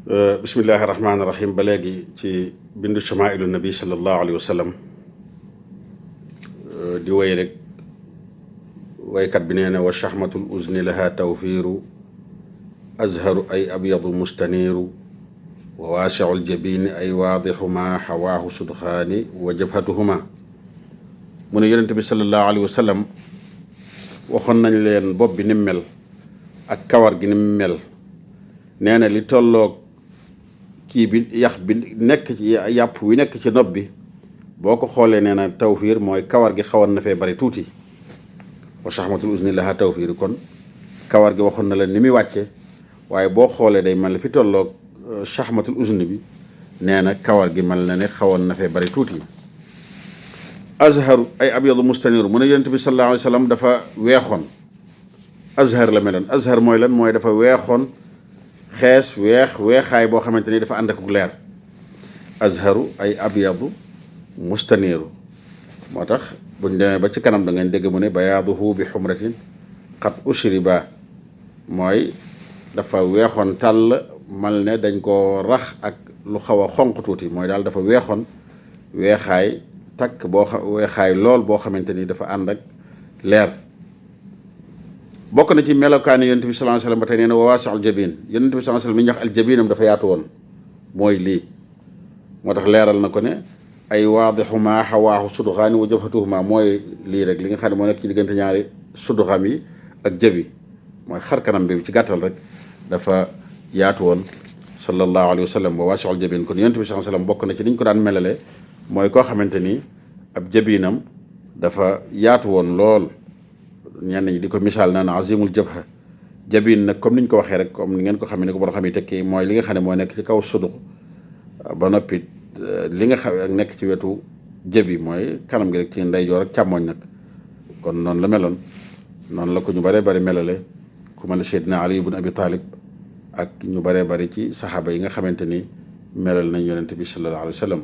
bismillahi rahmaani rahim ba léegi ci bindu chamailu nabi sallallahu alayhi wa sallam di woy rek waykat bi nee na wa chahmatul uzni laha tawfiiru azharu ay abyadu mustaniiru wa waasiul jabini ay waadixuma xawaahu sudxaani wa jabhatuhuma mu ne yonent bi sallallahu alayhi wa sallam waxoon nañ leen bopp bi ni mu mel ak kawar gi ni mu mel nee na li tolloog kii bi yax bi nekk ci yàpp wi nekk ci nopp bi boo ko xoolee nee na tawfiir mooy kawar gi xawoon na fee bari tuuti wa shahmatul uzni laha tawfiir kon kawar gi waxoon na la ni muy wàcce waaye boo xoolee day mel fi tolloog shahmatul uzni bi nee na kawar gi mel na ne xawoon na fee bari tuuti azharu ay abyadu mustaniru mu ne yonent bi sallallahu alayhi wa sallam dafa weexoon azhar la meloon azhar mooy lan mooy dafa weexoon xees weexaay boo xamante ni dafa ànd ak leer azharu ay abyadu mustaniru moo tax buñ demee ba ci kanam da ngeen dégg mu ne bayaaduhu bi xumratin qad ushriba mooy dafa weexoon tàll mal ne dañ ko rax ak lu xaw a xonq tuuti mooy daal dafa weexoon weexaay takk weexaay lool boo xamante ni dafa ànd ak leer bokk na ci melokaani yonent bi sallallahu alayhi wasallam ba tey nee na wa waasi'ul jabin yonent bi sallallahu alayhi wasallam mi ñu wax al jabinam dafa yaatu woon mooy lii moo tax leeral na ko ne ay waadixuma xawaahu sudxaani wa jabhatuhuma mooy lii rek li nga xam ne moo nekk ci diggante ñaari sudxam yi ak jabi mooy xar kanam bi ci gàttal rek dafa yaatu woon sallallahu alayhi wasallam wa waasi'ul jabin kon yonent bi sallallahu alayhi wasallam bokk na ci niñ ko daan melale mooy koo xamante ni ab jabinam dafa yaatu woon lool ñenn ñi di ko misaal naan azimul jabha jabin nag comme niñ ko waxee rek comme ni ngeen ko xamee ni ko boo xam ne tekki mooy li nga xam ne moo nekk ci kaw sudux ba noppi li nga xam ak nekk ci wetu jabi mooy kanam gi rek ci ndeyjoor ak càmmoñ nag kon noonu la meloon noonu la ko ñu baree bari melale ku mel ne Seydina Ali ibn Abi Talib ak ñu baree bari ci saxaaba yi nga xamante ni melal nañ yonente bi sallallahu alayhi wa sallam